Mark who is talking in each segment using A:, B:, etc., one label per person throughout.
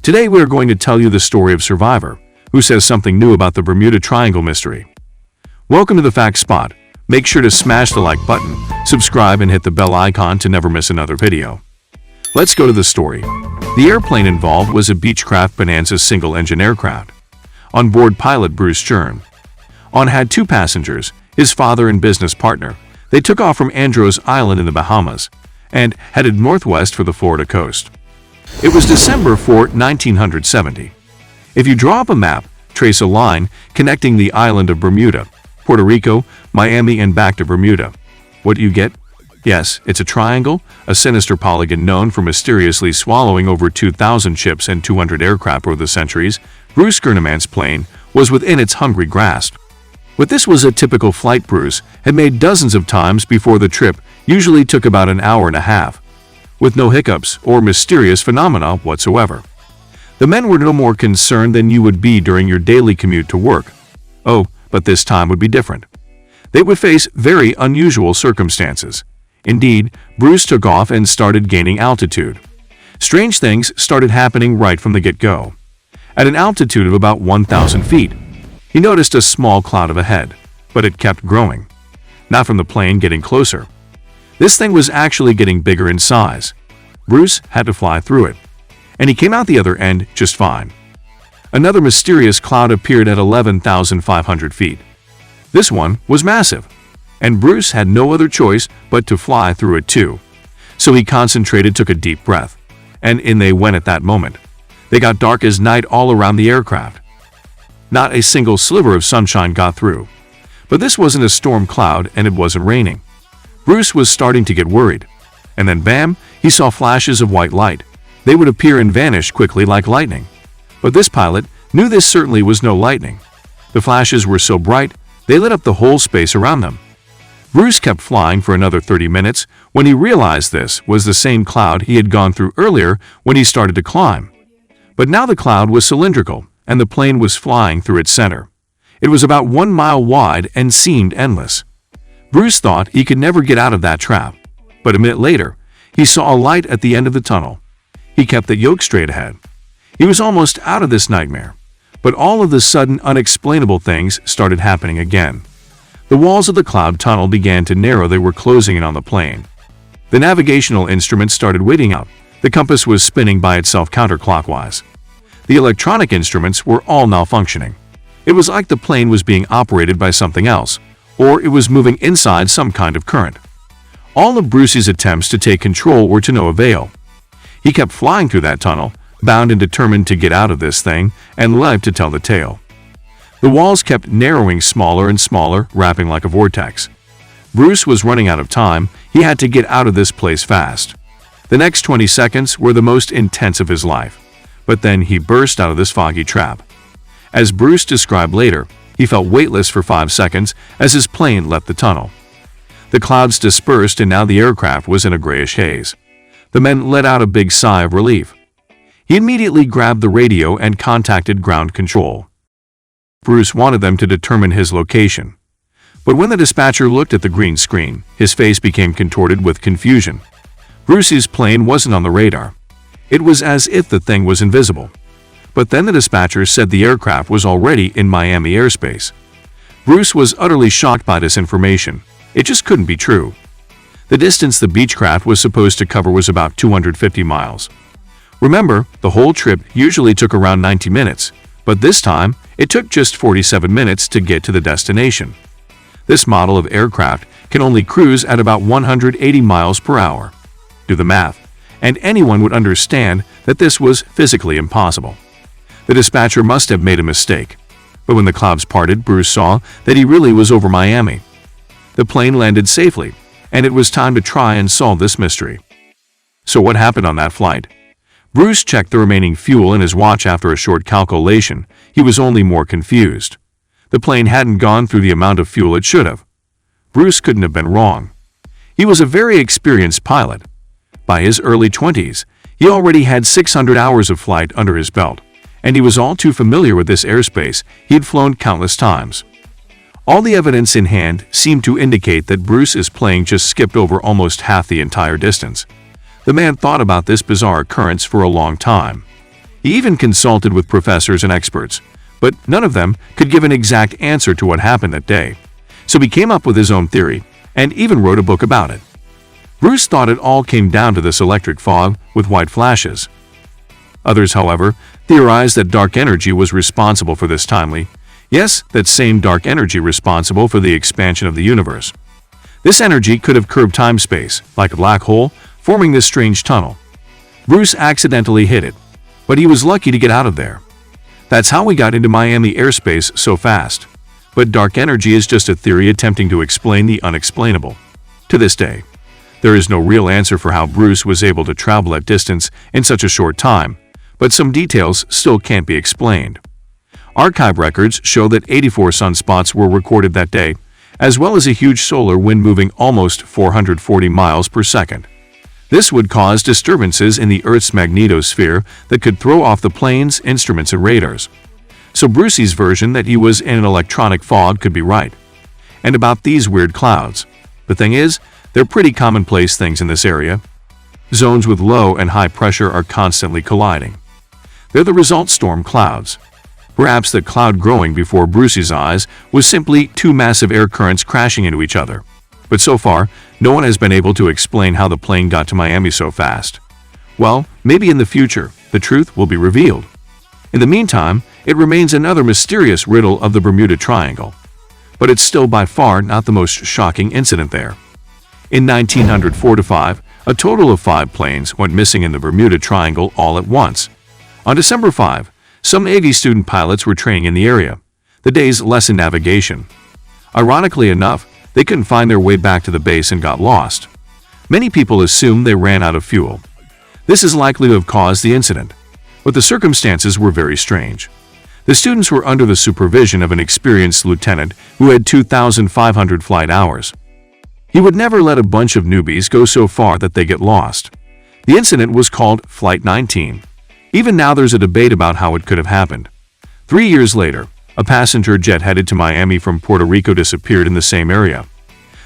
A: Today we are going to tell you the story of Survivor, who says something new about the Bermuda Triangle mystery. Welcome to the Fact Spot. Make sure to smash the like button, subscribe, and hit the bell icon to never miss another video. Let's go to the story. The airplane involved was a Beechcraft Bonanza single-engine aircraft. On board pilot Bruce Stern. On had two passengers, his father and business partner. They took off from Andros Island in the Bahamas and headed northwest for the Florida coast. It was December 4, 1970. If you draw up a map, trace a line connecting the island of Bermuda, Puerto Rico, Miami, and back to Bermuda, what do you get? Yes, it's a triangle, a sinister polygon known for mysteriously swallowing over 2,000 ships and 200 aircraft over the centuries. Bruce Sterneman's plane was within its hungry grasp. But this was a typical flight Bruce had made dozens of times before. The trip usually took about an hour and a half, with no hiccups or mysterious phenomena whatsoever. The men were no more concerned than you would be during your daily commute to work. Oh, but this time would be different. They would face very unusual circumstances. Indeed, Bruce took off and started gaining altitude. Strange things started happening right from the get-go. At an altitude of about 1,000 feet, he noticed a small cloud up ahead, but it kept growing. Not from the plane getting closer. This thing was actually getting bigger in size. Bruce had to fly through it, and he came out the other end just fine. Another mysterious cloud appeared at 11,500 feet. This one was massive, and Bruce had no other choice but to fly through it too. So he concentrated, took a deep breath, and in they went at that moment. They got dark as night all around the aircraft. Not a single sliver of sunshine got through. But this wasn't a storm cloud, and it wasn't raining. Bruce was starting to get worried. And then bam, he saw flashes of white light. They would appear and vanish quickly like lightning. But this pilot knew this certainly was no lightning. The flashes were so bright, they lit up the whole space around them. Bruce kept flying for another 30 minutes when he realized this was the same cloud he had gone through earlier when he started to climb. But now the cloud was cylindrical, and the plane was flying through its center. It was about 1 mile wide and seemed endless. Bruce thought he could never get out of that trap, but a minute later, he saw a light at the end of the tunnel. He kept the yoke straight ahead. He was almost out of this nightmare, but all of the sudden unexplainable things started happening again. The walls of the cloud tunnel began to narrow. They were closing in on the plane. The navigational instruments started waiting out. The compass was spinning by itself counterclockwise. The electronic instruments were all malfunctioning. It was like the plane was being operated by something else, or it was moving inside some kind of current. All of Bruce's attempts to take control were to no avail. He kept flying through that tunnel, bound and determined to get out of this thing, and live to tell the tale. The walls kept narrowing smaller and smaller, wrapping like a vortex. Bruce was running out of time. He had to get out of this place fast. The next 20 seconds were the most intense of his life. But then he burst out of this foggy trap. As Bruce described later, he felt weightless for 5 seconds as his plane left the tunnel. The clouds dispersed and now the aircraft was in a grayish haze. The men let out a big sigh of relief. He immediately grabbed the radio and contacted ground control. Bruce wanted them to determine his location. But when the dispatcher looked at the green screen, his face became contorted with confusion. Bruce's plane wasn't on the radar. It was as if the thing was invisible. But then the dispatcher said the aircraft was already in Miami airspace. Bruce was utterly shocked by this information. It just couldn't be true. The distance the Beechcraft was supposed to cover was about 250 miles. Remember, the whole trip usually took around 90 minutes, but this time it took just 47 minutes to get to the destination. This model of aircraft can only cruise at about 180 miles per hour. Do the math, and anyone would understand that this was physically impossible. The dispatcher must have made a mistake. But when the clouds parted, Bruce saw that he really was over Miami. The plane landed safely, and it was time to try and solve this mystery. So what happened on that flight? Bruce checked the remaining fuel in his watch. After a short calculation, he was only more confused. The plane hadn't gone through the amount of fuel it should have. Bruce couldn't have been wrong. He was a very experienced pilot. By his early 20s, he already had 600 hours of flight under his belt, and he was all too familiar with this airspace. He had flown countless times. All the evidence in hand seemed to indicate that Bruce's plane just skipped over almost half the entire distance. The man thought about this bizarre occurrence for a long time. He even consulted with professors and experts, but none of them could give an exact answer to what happened that day. So he came up with his own theory and even wrote a book about it. Bruce thought it all came down to this electric fog with white flashes. Others, however, theorized that dark energy was responsible for this timely, yes, that same dark energy responsible for the expansion of the universe. This energy could have curved time-space, like a black hole, forming this strange tunnel. Bruce accidentally hit it, but he was lucky to get out of there. That's how we got into Miami airspace so fast. But dark energy is just a theory attempting to explain the unexplainable. To this day, there is no real answer for how Bruce was able to travel that distance in such a short time, but some details still can't be explained. Archive records show that 84 sunspots were recorded that day, as well as a huge solar wind moving almost 440 miles per second. This would cause disturbances in the Earth's magnetosphere that could throw off the plane's instruments and radars. So Brucey's version that he was in an electronic fog could be right. And about these weird clouds, the thing is, they're pretty commonplace things in this area. Zones with low and high pressure are constantly colliding. They're the result storm clouds. Perhaps the cloud growing before Brucey's eyes was simply two massive air currents crashing into each other. But so far, no one has been able to explain how the plane got to Miami so fast. Well, maybe in the future, the truth will be revealed. In the meantime, it remains another mysterious riddle of the Bermuda Triangle. But it's still by far not the most shocking incident there. In 1904-5, a total of 5 planes went missing in the Bermuda Triangle all at once. On December 5, some Navy student pilots were training in the area, the day's lesson navigation. Ironically enough, they couldn't find their way back to the base and got lost. Many people assume they ran out of fuel. This is likely to have caused the incident, but the circumstances were very strange. The students were under the supervision of an experienced lieutenant who had 2,500 flight hours. He would never let a bunch of newbies go so far that they get lost. The incident was called Flight 19. Even now there's a debate about how it could have happened. 3 years later, a passenger jet headed to Miami from Puerto Rico disappeared in the same area.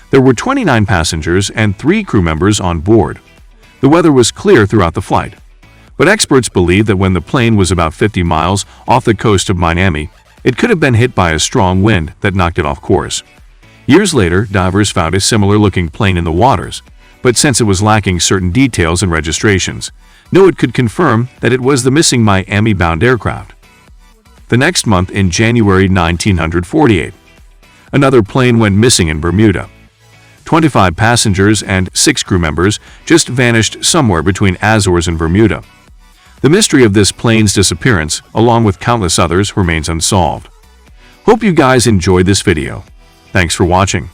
A: There were 29 passengers and 3 crew members on board. The weather was clear throughout the flight, but experts believe that when the plane was about 50 miles off the coast of Miami, it could have been hit by a strong wind that knocked it off course. Years later, divers found a similar-looking plane in the waters, but since it was lacking certain details and registrations, no one could confirm that it was the missing Miami-bound aircraft. The next month, in January 1948, another plane went missing in Bermuda. 25 passengers and 6 crew members just vanished somewhere between Azores and Bermuda. The mystery of this plane's disappearance, along with countless others, remains unsolved. Hope you guys enjoyed this video. Thanks for watching.